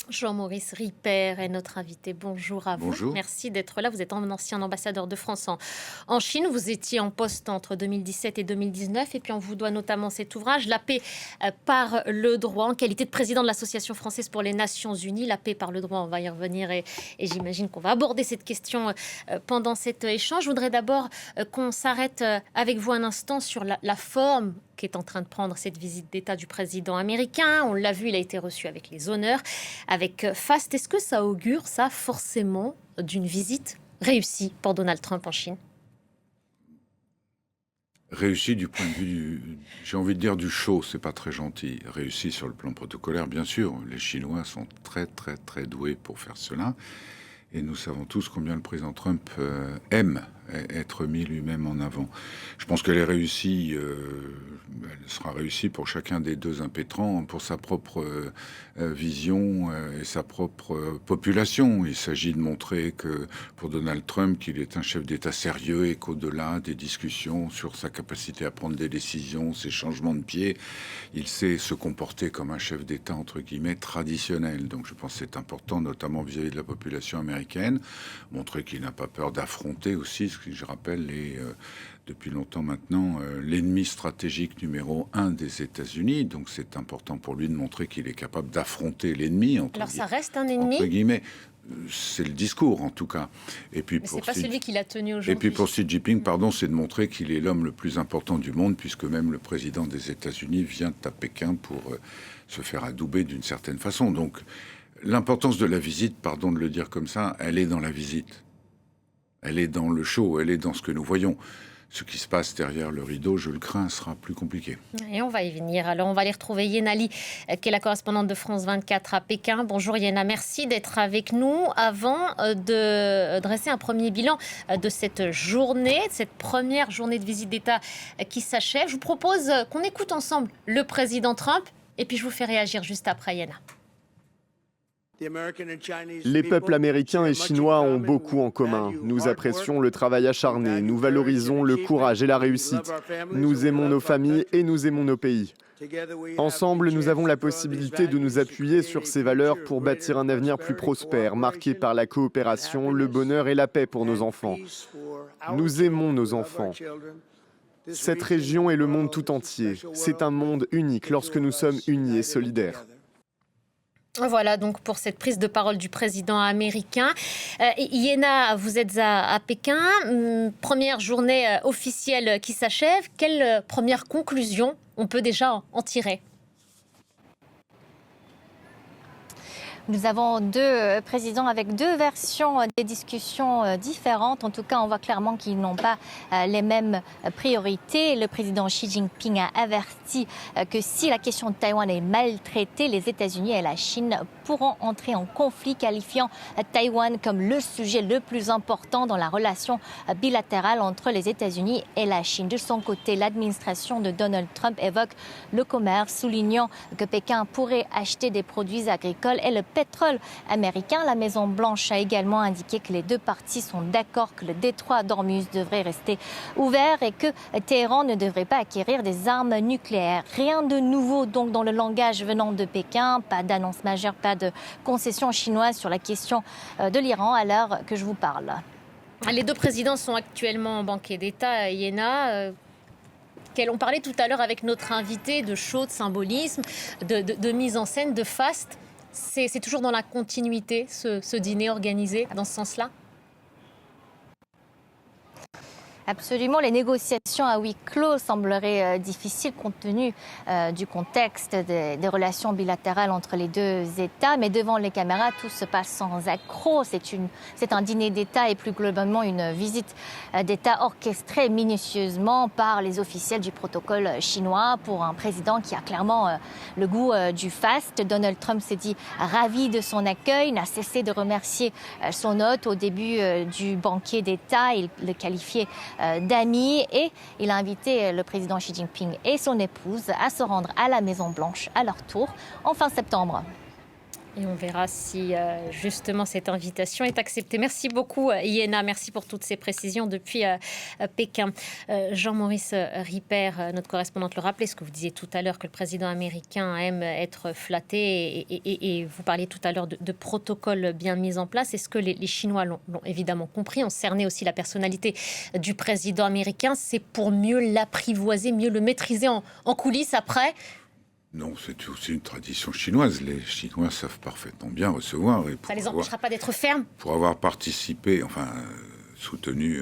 Jean-Maurice Ripper est notre invité. Bonjour à vous. Bonjour. Merci d'être là. Vous êtes un ancien ambassadeur de France en Chine. Vous étiez en poste entre 2017 et 2019. Et puis on vous doit notamment cet ouvrage, La paix par le droit, en qualité de président de l'Association française pour les Nations Unies. La paix par le droit, on va y revenir et j'imagine qu'on va aborder cette question pendant cet échange. Je voudrais d'abord qu'on s'arrête avec vous un instant sur la forme qu'est en train de prendre cette visite d'État du président américain. On l'a vu, il a été reçu avec les honneurs, avec faste. Est-ce que ça augure, ça, forcément, d'une visite réussie pour Donald Trump en Chine? Réussi du point de vue, j'ai envie de dire du show, c'est pas très gentil. Réussi sur le plan protocolaire, bien sûr. Les Chinois sont très, très, très doués pour faire cela. Et nous savons tous combien le président Trump aime être mis lui-même en avant. Je pense qu'elle est réussie, elle sera réussie pour chacun des deux impétrants, pour sa propre vision et sa propre population. Il s'agit de montrer que pour Donald Trump, qu'il est un chef d'État sérieux et qu'au-delà des discussions sur sa capacité à prendre des décisions, ses changements de pied, il sait se comporter comme un chef d'État, entre guillemets, traditionnel. Donc je pense que c'est important, notamment vis-à-vis de la population américaine, montrer qu'il n'a pas peur d'affronter aussi, ce que je rappelle, depuis longtemps maintenant, l'ennemi stratégique numéro 1 des États-Unis. Donc c'est important pour lui de montrer qu'il est capable d'affronter l'ennemi. Alors ça reste un ennemi, entre guillemets. C'est le discours, en tout cas. Et puis mais c'est pas celui qu'il a tenu aujourd'hui. Et puis pour Xi Jinping, c'est de montrer qu'il est l'homme le plus important du monde, puisque même le président des États-Unis vient à Pékin pour se faire adouber d'une certaine façon. Donc l'importance de la visite, pardon de le dire comme ça, elle est dans la visite. Elle est dans le show, elle est dans ce que nous voyons. Ce qui se passe derrière le rideau, je le crains, sera plus compliqué. Et on va y venir. Alors, on va aller retrouver Yéna Ali, qui est la correspondante de France 24 à Pékin. Bonjour Yéna, merci d'être avec nous. Avant de dresser un premier bilan de cette journée, de cette première journée de visite d'État qui s'achève, je vous propose qu'on écoute ensemble le président Trump et puis je vous fais réagir juste après, Yéna. Les peuples américains et chinois ont beaucoup en commun. Nous apprécions le travail acharné, nous valorisons le courage et la réussite. Nous aimons nos familles et nous aimons nos pays. Ensemble, nous avons la possibilité de nous appuyer sur ces valeurs pour bâtir un avenir plus prospère, marqué par la coopération, le bonheur et la paix pour nos enfants. Nous aimons nos enfants. Cette région est le monde tout entier. C'est un monde unique lorsque nous sommes unis et solidaires. Voilà donc pour cette prise de parole du président américain. Yéna, vous êtes à Pékin, première journée officielle qui s'achève. Quelle première conclusion on peut déjà en tirer ? Nous avons deux présidents avec deux versions des discussions différentes. En tout cas, on voit clairement qu'ils n'ont pas les mêmes priorités. Le président Xi Jinping a averti que si la question de Taïwan est maltraitée, les États-Unis et la Chine pourront entrer en conflit, qualifiant Taïwan comme le sujet le plus important dans la relation bilatérale entre les États-Unis et la Chine. De son côté, l'administration de Donald Trump évoque le commerce, soulignant que Pékin pourrait acheter des produits agricoles et le pétrole américain. La Maison-Blanche a également indiqué que les deux parties sont d'accord que le détroit d'Ormuz devrait rester ouvert et que Téhéran ne devrait pas acquérir des armes nucléaires. Rien de nouveau donc dans le langage venant de Pékin, pas d'annonce majeure, pas de concession chinoise sur la question de l'Iran à l'heure que je vous parle. Les deux présidents sont actuellement en banquet d'État, Yéna. On parlait tout à l'heure avec notre invité de show, de symbolisme, de mise en scène, de faste. C'est toujours dans la continuité, ce dîner organisé dans ce sens-là ? Absolument, les négociations à huis clos sembleraient difficiles compte tenu du contexte des relations bilatérales entre les deux États. Mais devant les caméras, tout se passe sans accroc. C'est un dîner d'État et plus globalement une visite d'État orchestrée minutieusement par les officiels du protocole chinois pour un président qui a clairement le goût du faste. Donald Trump s'est dit ravi de son accueil, n'a cessé de remercier son hôte au début du banquet d'État. Il le qualifiait d'amis et il a invité le président Xi Jinping et son épouse à se rendre à la Maison-Blanche à leur tour en fin septembre. Et on verra si justement cette invitation est acceptée. Merci beaucoup Iéna, merci pour toutes ces précisions depuis Pékin. Jean-Maurice Ripert, notre correspondante, le rappelait, ce que vous disiez tout à l'heure, que le président américain aime être flatté et vous parliez tout à l'heure de protocoles bien mis en place. Est-ce que les Chinois l'ont évidemment compris, ont cerné aussi la personnalité du président américain? C'est pour mieux l'apprivoiser, mieux le maîtriser en coulisses après? Non, c'est aussi une tradition chinoise. Les Chinois savent parfaitement bien recevoir. Et ça ne les empêchera pas d'être fermes? Pour avoir participé, soutenu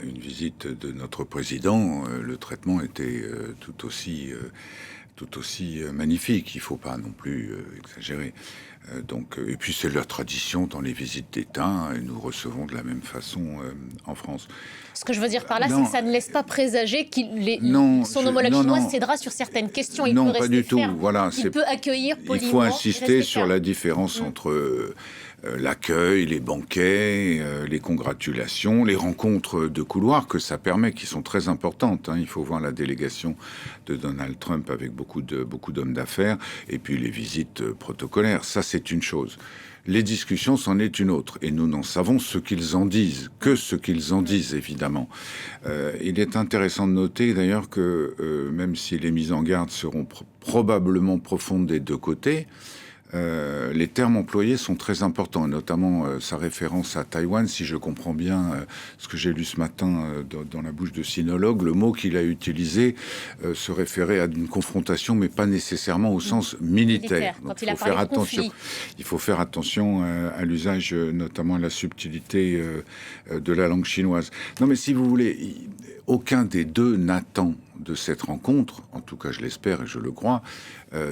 une visite de notre président, le traitement était tout aussi magnifique. Il ne faut pas non plus exagérer. Et puis c'est leur tradition dans les visites d'État, et nous recevons de la même façon en France. Ce que je veux dire par là, c'est que ça ne laisse pas présager son homologue chinois cédera sur certaines questions. Il peut rester pas du tout. ferme. Voilà, il peut accueillir poliment. Il faut insister sur la différence entre l'accueil, les banquets, les congratulations, les rencontres de couloir que ça permet, qui sont très importantes. Il faut voir la délégation de Donald Trump avec beaucoup d'hommes d'affaires, et puis les visites protocolaires. Ça, c'est une chose. Les discussions, c'en est une autre. Et nous n'en savons ce qu'ils en disent, que ce qu'ils en disent, évidemment. Il est intéressant de noter, d'ailleurs, que même si les mises en garde seront probablement profondes des deux côtés, les termes employés sont très importants, notamment sa référence à Taïwan. Si je comprends bien ce que j'ai lu ce matin dans la bouche de sinologue, le mot qu'il a utilisé se référait à une confrontation, mais pas nécessairement au sens militaire. Donc, il faut faire attention à l'usage, notamment à la subtilité de la langue chinoise. Non, mais si vous voulez, aucun des deux n'attend de cette rencontre, en tout cas je l'espère et je le crois,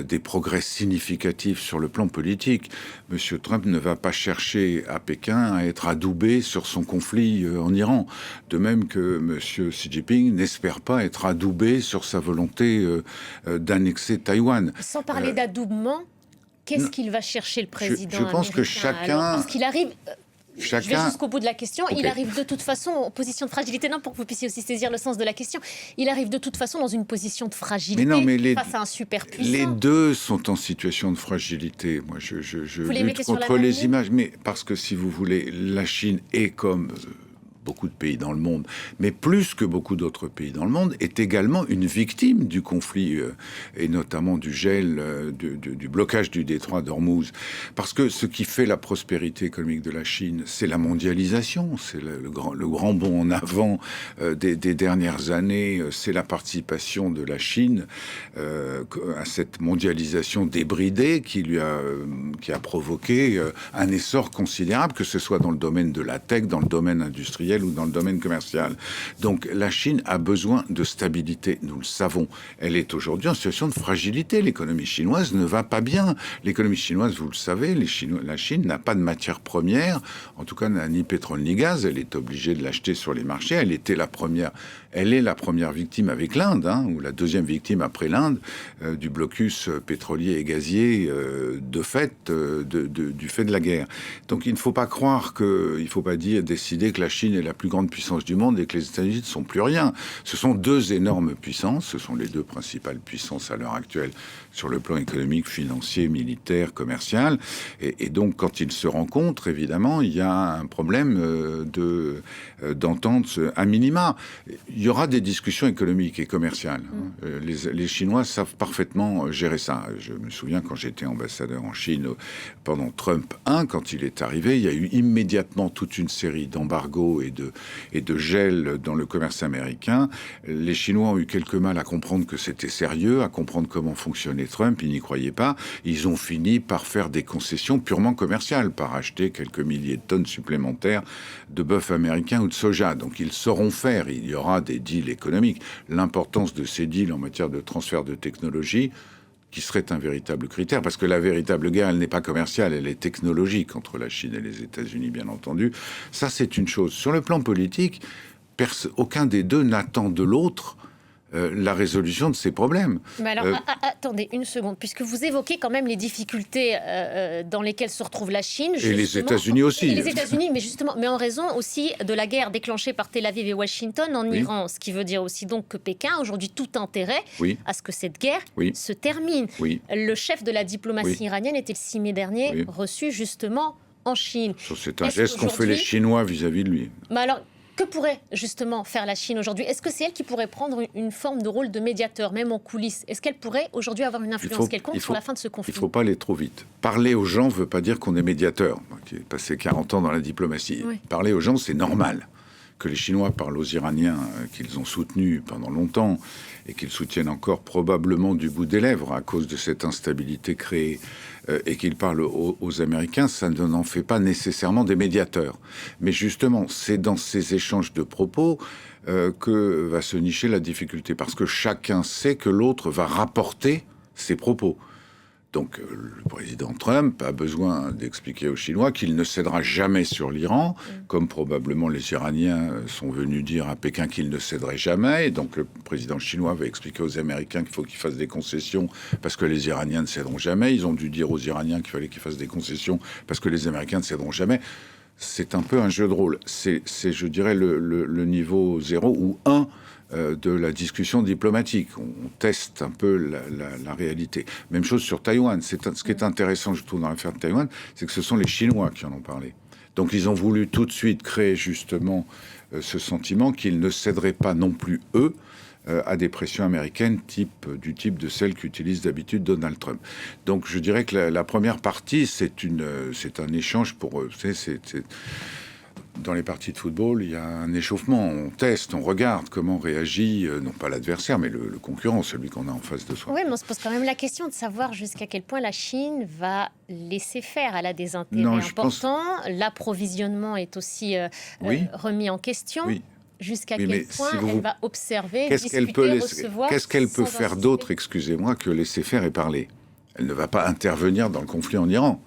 des progrès significatifs sur le plan politique. Monsieur Trump ne va pas chercher à Pékin à être adoubé sur son conflit en Iran. De même que monsieur Xi Jinping n'espère pas être adoubé sur sa volonté d'annexer Taïwan. Sans parler d'adoubement, qu'est-ce qu'il va chercher le président Je pense américain, que chacun... Parce qu'il arrive... Je vais jusqu'au bout de la question. Okay. Il arrive de toute façon en position de fragilité. Non, pour que vous puissiez aussi saisir le sens de la question. Il arrive de toute façon dans une position de fragilité face à un super puissant. Les deux sont en situation de fragilité. Moi, je lutte contre les images. Mais parce que, si vous voulez, la Chine est comme... beaucoup de pays dans le monde, mais plus que beaucoup d'autres pays dans le monde, est également une victime du conflit et notamment du gel, du blocage du détroit d'Ormuz. Parce que ce qui fait la prospérité économique de la Chine, c'est la mondialisation, c'est le grand bond en avant des dernières années, c'est la participation de la Chine à cette mondialisation débridée qui a provoqué un essor considérable, que ce soit dans le domaine de la tech, dans le domaine industriel, ou dans le domaine commercial. Donc la Chine a besoin de stabilité, nous le savons. Elle est aujourd'hui en situation de fragilité. L'économie chinoise ne va pas bien. L'économie chinoise, vous le savez, la Chine n'a pas de matière première, en tout cas n'a ni pétrole ni gaz. Elle est obligée de l'acheter sur les marchés. Elle est la première victime avec l'Inde, ou la deuxième victime après l'Inde, du blocus pétrolier et gazier du fait de la guerre. Donc il ne faut pas croire il ne faut pas décider que la Chine est la plus grande puissance du monde et que les États-Unis ne sont plus rien. Ce sont deux énormes puissances, ce sont les deux principales puissances à l'heure actuelle sur le plan économique, financier, militaire, commercial. Et donc, quand ils se rencontrent, évidemment, il y a un problème d'entente à minima. Il y aura des discussions économiques et commerciales. Les Chinois savent parfaitement gérer ça. Je me souviens quand j'étais ambassadeur en Chine pendant Trump 1, quand il est arrivé, il y a eu immédiatement toute une série d'embargos et de gel dans le commerce américain. Les Chinois ont eu quelques mal à comprendre que c'était sérieux, à comprendre comment fonctionnait Trump. Ils n'y croyaient pas. Ils ont fini par faire des concessions purement commerciales, par acheter quelques milliers de tonnes supplémentaires de bœuf américain ou de soja. Donc ils sauront faire. Il y aura des deals économiques. L'importance de ces deals en matière de transfert de technologie, qui serait un véritable critère, parce que la véritable guerre, elle n'est pas commerciale, elle est technologique entre la Chine et les États-Unis, bien entendu. Ça, c'est une chose. Sur le plan politique, aucun des deux n'attend de l'autre la résolution de ces problèmes. Mais alors, attendez une seconde, puisque vous évoquez quand même les difficultés dans lesquelles se retrouve la Chine. Et les États-Unis aussi. Et les États-Unis, mais en raison aussi de la guerre déclenchée par Tel Aviv et Washington en Iran, ce qui veut dire aussi donc que Pékin a aujourd'hui tout intérêt à ce que cette guerre se termine. Le chef de la diplomatie iranienne était le 6 mai dernier reçu justement en Chine. C'est un geste qu'ont fait les Chinois vis-à-vis de lui. Mais alors, que pourrait justement faire la Chine aujourd'hui? Est-ce que c'est elle qui pourrait prendre une forme de rôle de médiateur, même en coulisses? Est-ce qu'elle pourrait aujourd'hui avoir une influence quelconque sur la fin de ce conflit? Il ne faut pas aller trop vite. Parler aux gens ne veut pas dire qu'on est médiateur. Moi, qui ai passé 40 ans dans la diplomatie. Parler aux gens, c'est normal. Que les Chinois parlent aux Iraniens qu'ils ont soutenus pendant longtemps et qu'ils soutiennent encore probablement du bout des lèvres à cause de cette instabilité créée et qu'ils parlent aux Américains, ça n'en fait pas nécessairement des médiateurs. Mais justement, c'est dans ces échanges de propos que va se nicher la difficulté, parce que chacun sait que l'autre va rapporter ses propos. Donc le président Trump a besoin d'expliquer aux Chinois qu'il ne cédera jamais sur l'Iran, comme probablement les Iraniens sont venus dire à Pékin qu'ils ne céderaient jamais. Et donc le président chinois va expliquer aux Américains qu'il faut qu'ils fassent des concessions parce que les Iraniens ne céderont jamais. Ils ont dû dire aux Iraniens qu'il fallait qu'ils fassent des concessions parce que les Américains ne céderont jamais. C'est un peu un jeu de rôle. C'est je dirais, le niveau 0 ou 1 de la discussion diplomatique. On teste un peu la réalité. Même chose sur Taïwan. Ce qui est intéressant, je trouve, dans l'affaire de Taïwan, c'est que ce sont les Chinois qui en ont parlé. Donc ils ont voulu tout de suite créer justement ce sentiment qu'ils ne céderaient pas non plus, eux, à des pressions américaines du type de celles qu'utilise d'habitude Donald Trump. Donc je dirais que la première partie, c'est un échange pour eux. Dans les parties de football, il y a un échauffement, on teste, on regarde comment réagit, non pas l'adversaire, mais le concurrent, celui qu'on a en face de soi. Oui, mais on se pose quand même la question de savoir jusqu'à quel point la Chine va laisser faire. Elle a des intérêts importants, l'approvisionnement est aussi remis en question. Jusqu'à quel point elle va observer, discuter, recevoir... Qu'est-ce qu'elle peut faire d'autre, excusez-moi, que laisser faire et parler? Elle ne va pas intervenir dans le conflit en Iran.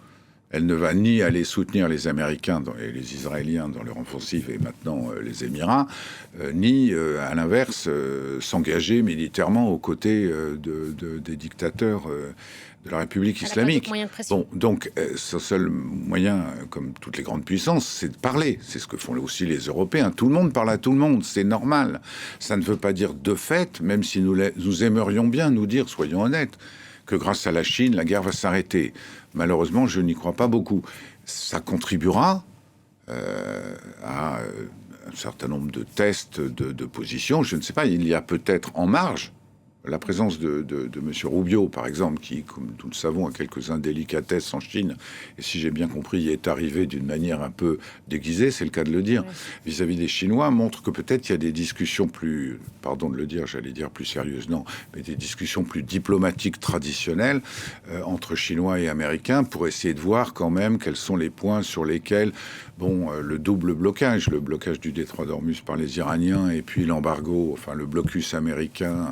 Elle ne va ni aller soutenir les Américains et les Israéliens dans leur offensive et maintenant les Émirats, ni, à l'inverse, s'engager militairement aux côtés des dictateurs de la République islamique. Bon, donc, son seul moyen, comme toutes les grandes puissances, c'est de parler. C'est ce que font aussi les Européens. Tout le monde parle à tout le monde, c'est normal. Ça ne veut pas dire de fait, même si nous aimerions bien nous dire, soyons honnêtes, que grâce à la Chine, la guerre va s'arrêter. Malheureusement, je n'y crois pas beaucoup. Ça contribuera à un certain nombre de tests de position. Je ne sais pas, il y a peut-être en marge la présence de M. Rubio, par exemple, qui, comme nous le savons, a quelques indélicatesses en Chine, et si j'ai bien compris, y est arrivé d'une manière un peu déguisée, c'est le cas de le dire, vis-à-vis des Chinois, montre que peut-être il y a des discussions plus, pardon de le dire, j'allais dire plus sérieuses, non, mais des discussions plus diplomatiques traditionnelles entre Chinois et Américains pour essayer de voir quand même quels sont les points sur lesquels, le double blocage, le blocage du détroit d'Ormuz par les Iraniens et puis l'embargo, enfin le blocus américain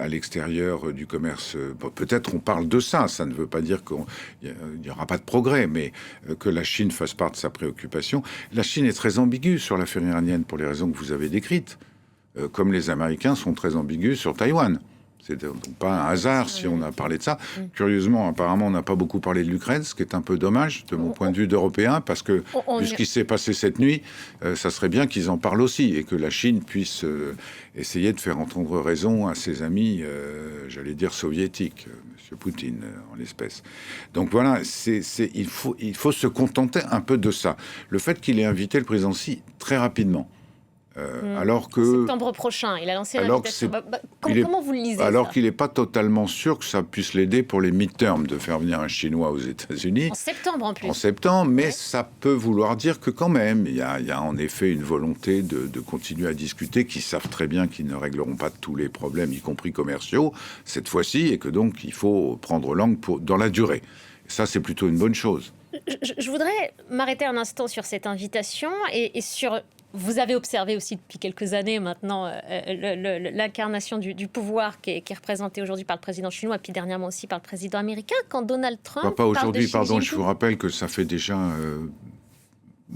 à l'extérieur du commerce. Peut-être on parle de ça. Ça ne veut pas dire qu'il n'y aura pas de progrès, mais que la Chine fasse part de sa préoccupation. La Chine est très ambiguë sur l'affaire iranienne pour les raisons que vous avez décrites, comme les Américains sont très ambigus sur Taïwan. C'est donc pas un hasard si on a parlé de ça. Curieusement, apparemment, on n'a pas beaucoup parlé de l'Ukraine, ce qui est un peu dommage de mon point de vue d'Européen, parce que vu ce qui s'est passé cette nuit, ça serait bien qu'ils en parlent aussi et que la Chine puisse essayer de faire entendre raison à ses amis, j'allais dire soviétiques, M. Poutine en l'espèce. Donc voilà, il faut se contenter un peu de ça. Le fait qu'il ait invité le président Xi très rapidement, alors que... Septembre prochain, il a lancé l'invitation. Comment vous le lisez, alors qu'il n'est pas totalement sûr que ça puisse l'aider pour les midterms de faire venir un Chinois aux États-Unis. En septembre, en plus. En septembre, mais ça peut vouloir dire que quand même, il y a en effet une volonté de continuer à discuter, qui savent très bien qu'ils ne régleront pas tous les problèmes, y compris commerciaux, cette fois-ci, et que donc il faut prendre langue dans la durée. Et ça, c'est plutôt une bonne chose. Je voudrais m'arrêter un instant sur cette invitation et sur... Vous avez observé aussi depuis quelques années maintenant l'incarnation du pouvoir qui est représentée aujourd'hui par le président chinois et puis dernièrement aussi par le président américain. Quand Donald Trump... Pas aujourd'hui, pardon, je vous rappelle que ça fait déjà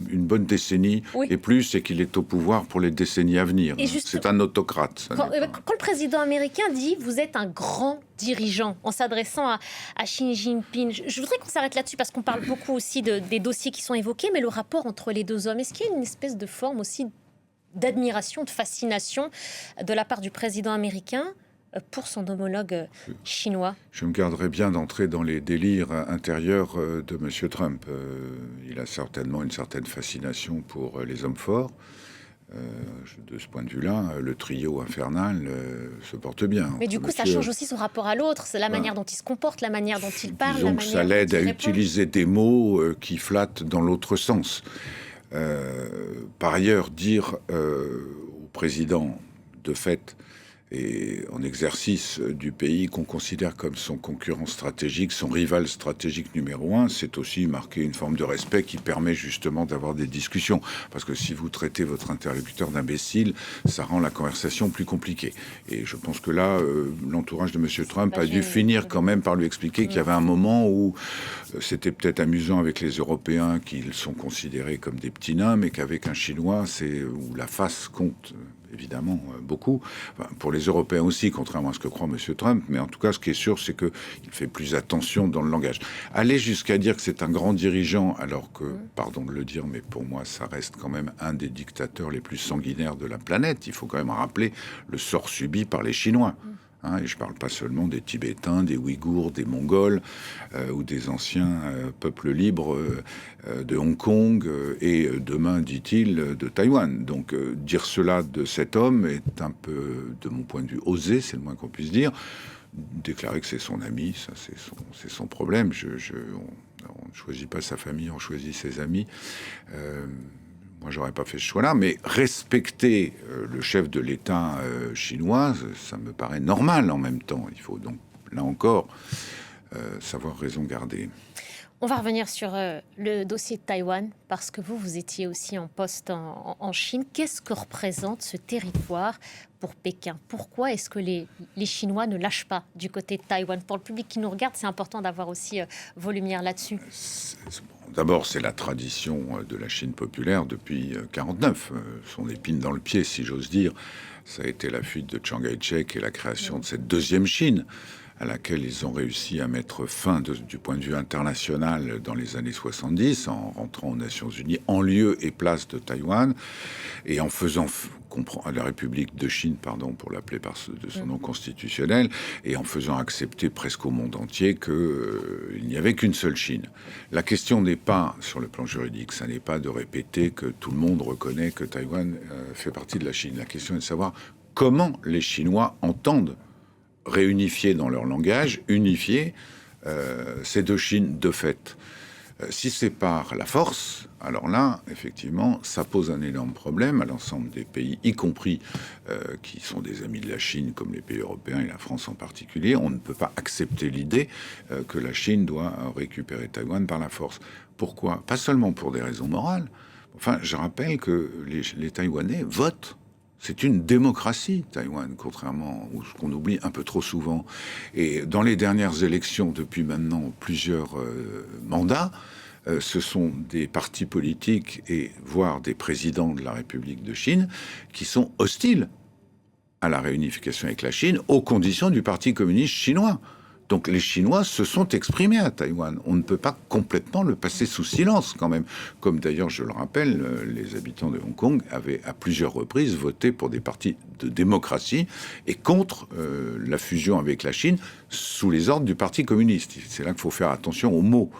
une bonne décennie et plus, et qu'il est au pouvoir pour les décennies à venir. C'est un autocrate. Quand le président américain dit « vous êtes un grand dirigeant » en s'adressant à Xi Jinping, je voudrais qu'on s'arrête là-dessus parce qu'on parle beaucoup aussi des dossiers qui sont évoqués, mais le rapport entre les deux hommes, est-ce qu'il y a une espèce de forme aussi d'admiration, de fascination de la part du président américain pour son homologue chinois? Je me garderais bien d'entrer dans les délires intérieurs de M. Trump. Il a certainement une certaine fascination pour les hommes forts. De ce point de vue-là, le trio infernal se porte bien. Mais du coup, ça change aussi son rapport à l'autre. C'est la manière dont il se comporte, la manière dont il parle. Disons que ça l'aide à utiliser des mots qui flattent dans l'autre sens. Par ailleurs, dire au président, de fait, et en exercice du pays qu'on considère comme son concurrent stratégique, son rival stratégique numéro un, c'est aussi marquer une forme de respect qui permet justement d'avoir des discussions. Parce que si vous traitez votre interlocuteur d'imbécile, ça rend la conversation plus compliquée. Et je pense que là, l'entourage de M. Trump a dû finir quand même par lui expliquer qu'il y avait un moment où c'était peut-être amusant avec les Européens qu'ils sont considérés comme des petits nains, mais qu'avec un Chinois, c'est où la face compte évidemment beaucoup. Enfin, pour les Européens aussi, contrairement à ce que croit M. Trump. Mais en tout cas, ce qui est sûr, c'est qu'il fait plus attention dans le langage. Aller jusqu'à dire que c'est un grand dirigeant, alors que, pardon de le dire, mais pour moi, ça reste quand même un des dictateurs les plus sanguinaires de la planète. Il faut quand même rappeler le sort subi par les Chinois. Et je ne parle pas seulement des Tibétains, des Ouïghours, des Mongols ou des anciens peuples libres de Hong Kong et demain, dit-il, de Taïwan. Donc dire cela de cet homme est un peu, de mon point de vue, osé, c'est le moins qu'on puisse dire. Déclarer que c'est son ami, ça c'est son problème. On ne choisit pas sa famille, on choisit ses amis. Moi, j'aurais pas fait ce choix-là, mais respecter le chef de l'État chinois, ça me paraît normal en même temps. Il faut donc, là encore, savoir raison garder. On va revenir sur le dossier de Taïwan, parce que vous étiez aussi en poste en Chine. Qu'est-ce que représente ce territoire pour Pékin? Pourquoi est-ce que les Chinois ne lâchent pas du côté de Taïwan? Pour le public qui nous regarde, c'est important d'avoir aussi vos lumières là-dessus. D'abord, c'est la tradition de la Chine populaire depuis 1949. Son épine dans le pied, si j'ose dire, ça a été la fuite de Chiang Kai-shek et la création de cette deuxième Chine, à laquelle ils ont réussi à mettre fin du point de vue international dans les années 70, en rentrant aux Nations Unies en lieu et place de Taïwan, et en faisant comprendre la République de Chine, pardon, pour l'appeler de son nom constitutionnel, et en faisant accepter presque au monde entier qu'il n'y avait qu'une seule Chine. La question n'est pas, sur le plan juridique, ça n'est pas de répéter que tout le monde reconnaît que Taïwan fait partie de la Chine. La question est de savoir comment les Chinois entendent réunifier dans leur langage, unifier ces deux Chines de fait. Si c'est par la force, alors là, effectivement, ça pose un énorme problème à l'ensemble des pays, y compris qui sont des amis de la Chine, comme les pays européens et la France en particulier. On ne peut pas accepter l'idée que la Chine doit récupérer Taïwan par la force. Pourquoi? Pas seulement pour des raisons morales. Enfin, je rappelle que les Taïwanais votent. C'est une démocratie, Taïwan, contrairement à ce qu'on oublie un peu trop souvent. Et dans les dernières élections, depuis maintenant plusieurs mandats, ce sont des partis politiques et voire des présidents de la République de Chine qui sont hostiles à la réunification avec la Chine, aux conditions du Parti communiste chinois. Donc les Chinois se sont exprimés à Taïwan. On ne peut pas complètement le passer sous silence quand même. Comme d'ailleurs, je le rappelle, les habitants de Hong Kong avaient à plusieurs reprises voté pour des partis de démocratie et contre la fusion avec la Chine sous les ordres du Parti communiste. C'est là qu'il faut faire attention aux mots.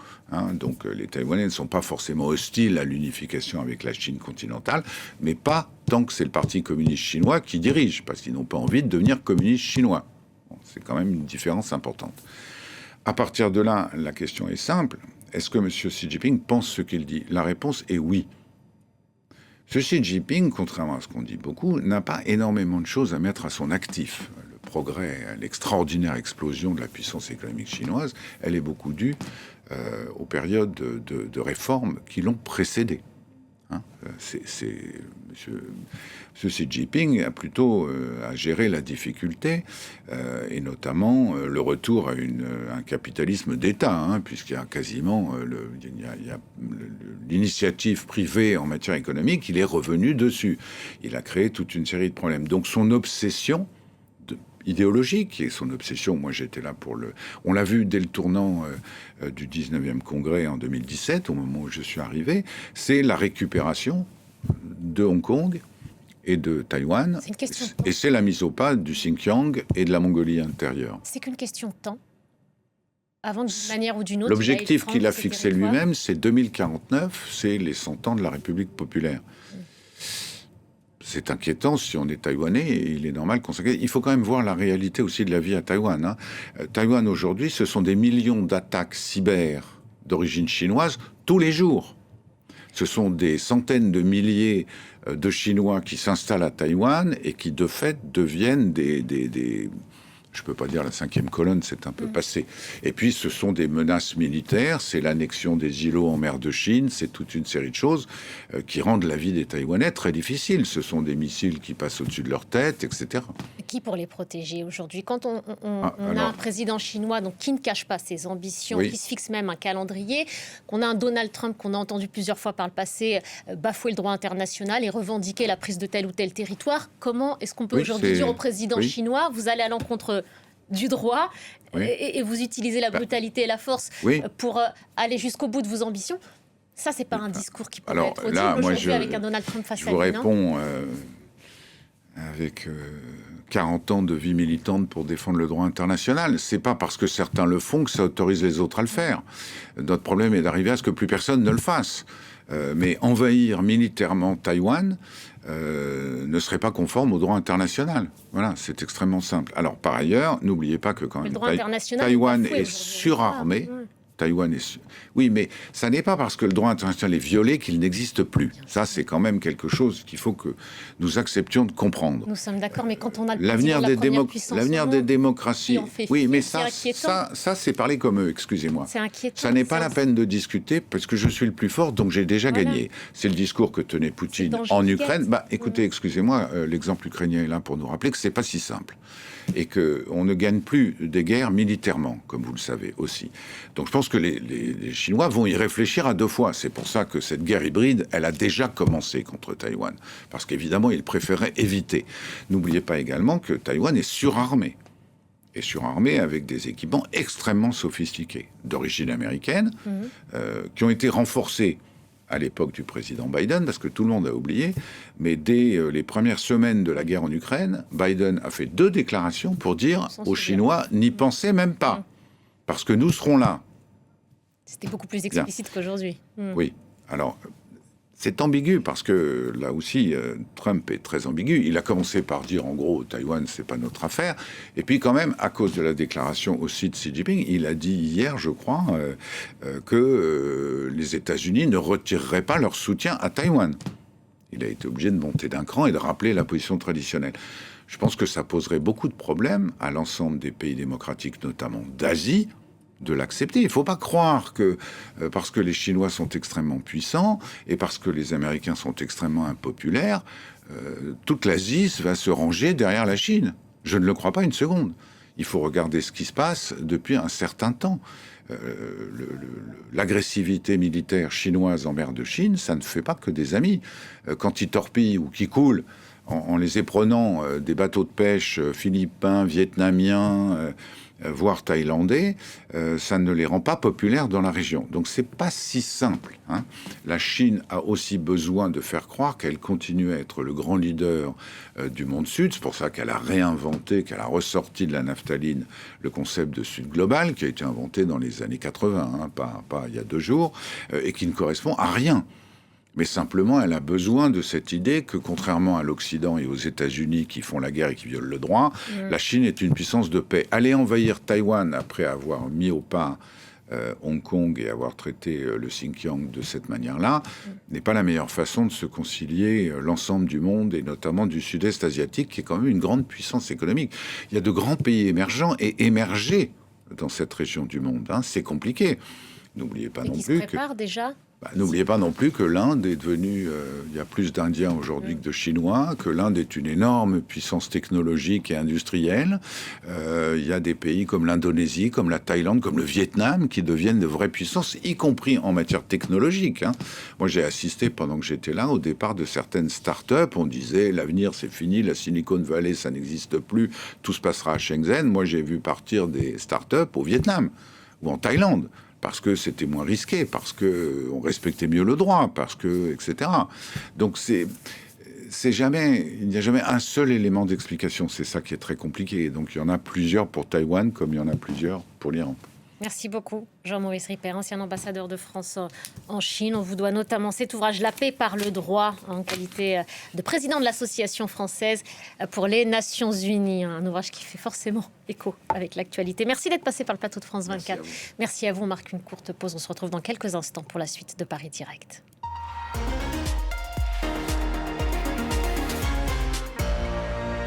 Donc les Taïwanais ne sont pas forcément hostiles à l'unification avec la Chine continentale, mais pas tant que c'est le Parti communiste chinois qui dirige, parce qu'ils n'ont pas envie de devenir communistes chinois. C'est quand même une différence importante. À partir de là, la question est simple. Est-ce que M. Xi Jinping pense ce qu'il dit? La réponse est oui. M. Xi Jinping, contrairement à ce qu'on dit beaucoup, n'a pas énormément de choses à mettre à son actif. Le progrès, l'extraordinaire explosion de la puissance économique chinoise, elle est beaucoup due aux périodes de réformes qui l'ont précédée. Hein. Monsieur Xi Jinping a plutôt à gérer la difficulté et notamment le retour à un capitalisme d'État, hein, puisqu'il y a quasiment l'initiative privée en matière économique, il est revenu dessus. Il a créé toute une série de problèmes. Donc son obsession idéologique et son obsession, moi j'étais là pour on l'a vu dès le tournant du 19e congrès en 2017, au moment où je suis arrivé, c'est la récupération de Hong Kong et de Taïwan, et c'est la mise au pas du Xinjiang et de la Mongolie intérieure. C'est qu'une question de temps. Avant, d'une manière ou d'une autre. L'objectif qu'il a fixé lui-même, c'est 2049, c'est les 100 ans de la République populaire. C'est inquiétant si on est taïwanais, et il est normal qu'on s'inquiète. Il faut quand même voir la réalité aussi de la vie à Taïwan. Hein. Taïwan, aujourd'hui, ce sont des millions d'attaques cyber d'origine chinoise tous les jours. Ce sont des centaines de milliers de Chinois qui s'installent à Taïwan et qui, de fait, deviennent je ne peux pas dire la 5e colonne, c'est un peu passé. Et puis, ce sont des menaces militaires, c'est l'annexion des îlots en mer de Chine, c'est toute une série de choses qui rendent la vie des Taïwanais très difficile. Ce sont des missiles qui passent au-dessus de leur tête, etc. Qui pour les protéger aujourd'hui? Quand on a un président chinois donc, qui ne cache pas ses ambitions, qui se fixe même un calendrier, qu'on a un Donald Trump qu'on a entendu plusieurs fois par le passé bafouer le droit international et revendiquer la prise de tel ou tel territoire, comment est-ce qu'on peut aujourd'hui dire au président chinois, vous allez à l'encontre du droit et vous utilisez la brutalité et la force pour aller jusqu'au bout de vos ambitions? Ça, c'est pas un discours qui pourrait être audible aujourd'hui avec un Donald Trump face à lui. Je vous réponds avec 40 ans de vie militante pour défendre le droit international. C'est pas parce que certains le font que ça autorise les autres à le faire. Notre problème est d'arriver à ce que plus personne ne le fasse. Mais envahir militairement Taïwan ne serait pas conforme au droit international. Voilà, c'est extrêmement simple. Alors, par ailleurs, n'oubliez pas que quand même Taïwan est surarmé. Taïwan est... Oui, mais ça n'est pas parce que le droit international est violé qu'il n'existe plus. Ça, c'est quand même quelque chose qu'il faut que nous acceptions de comprendre. Nous sommes d'accord, mais quand on a l'avenir des démocraties... Oui, mais ça c'est parler comme eux, excusez-moi. C'est inquiétant. Ça n'est pas la peine de discuter parce que je suis le plus fort, donc j'ai déjà gagné. C'est le discours que tenait Poutine en Ukraine. Bah, écoutez, excusez-moi, l'exemple ukrainien est là pour nous rappeler que c'est pas si simple. Et qu'on ne gagne plus des guerres militairement, comme vous le savez aussi. Donc je pense que les Chinois vont y réfléchir à deux fois. C'est pour ça que cette guerre hybride, elle a déjà commencé contre Taïwan. Parce qu'évidemment, ils préféraient éviter. N'oubliez pas également que Taïwan est surarmé. Et surarmé avec des équipements extrêmement sophistiqués, d'origine américaine, qui ont été renforcés à l'époque du président Biden, parce que tout le monde a oublié, mais dès les premières semaines de la guerre en Ukraine, Biden a fait 2 déclarations pour dire aux Chinois, n'y pensez même pas, parce que nous serons là. C'était beaucoup plus explicite qu'aujourd'hui. Oui, alors c'est ambigu, parce que là aussi, Trump est très ambigu. Il a commencé par dire, en gros, Taïwan, c'est pas notre affaire. Et puis quand même, à cause de la déclaration aussi de Xi Jinping, il a dit hier, je crois, que les États-Unis ne retireraient pas leur soutien à Taïwan. Il a été obligé de monter d'un cran et de rappeler la position traditionnelle. Je pense que ça poserait beaucoup de problèmes à l'ensemble des pays démocratiques, notamment d'Asie, de l'accepter. Il ne faut pas croire que parce que les Chinois sont extrêmement puissants et parce que les Américains sont extrêmement impopulaires, toute l'Asie va se ranger derrière la Chine. Je ne le crois pas une seconde. Il faut regarder ce qui se passe depuis un certain temps. L'agressivité militaire chinoise en mer de Chine, ça ne fait pas que des amis. Quand ils torpillent ou qu'ils coulent en les éprenant des bateaux de pêche philippins, vietnamiens, voire thaïlandais, ça ne les rend pas populaires dans la région. Donc c'est pas si simple. Hein. La Chine a aussi besoin de faire croire qu'elle continue à être le grand leader du monde sud. C'est pour ça qu'elle a réinventé, qu'elle a ressorti de la naphtaline le concept de Sud global, qui a été inventé dans les années 80, hein, pas il y a 2 jours, et qui ne correspond à rien. Mais simplement, elle a besoin de cette idée que, contrairement à l'Occident et aux États-Unis qui font la guerre et qui violent le droit, la Chine est une puissance de paix. Aller envahir Taïwan après avoir mis au pas Hong Kong et avoir traité le Xinjiang de cette manière-là n'est pas la meilleure façon de se concilier l'ensemble du monde et notamment du sud-est asiatique, qui est quand même une grande puissance économique. Il y a de grands pays émergents et émergés dans cette région du monde. Hein. C'est compliqué. N'oubliez pas non plus que... se préparent déjà N'oubliez pas non plus que l'Inde est devenue... il y a plus d'Indiens aujourd'hui que de Chinois, que l'Inde est une énorme puissance technologique et industrielle. Il y a des pays comme l'Indonésie, comme la Thaïlande, comme le Vietnam, qui deviennent de vraies puissances, y compris en matière technologique. Moi, j'ai assisté, pendant que j'étais là, au départ de certaines start-up. On disait, l'avenir, c'est fini, la Silicon Valley, ça n'existe plus, tout se passera à Shenzhen. Moi, j'ai vu partir des start-up au Vietnam ou en Thaïlande, parce que c'était moins risqué, parce qu'on respectait mieux le droit, etc. Donc il n'y a jamais un seul élément d'explication. C'est ça qui est très compliqué. Donc il y en a plusieurs pour Taïwan, comme il y en a plusieurs pour l'Iran. Merci beaucoup, Jean-Maurice Ripert, ancien ambassadeur de France en Chine. On vous doit notamment cet ouvrage « La paix par le droit » en qualité de président de l'Association française pour les Nations Unies. Un ouvrage qui fait forcément écho avec l'actualité. Merci d'être passé par le plateau de France 24. Merci à vous. On marque une courte pause. On se retrouve dans quelques instants pour la suite de Paris Direct.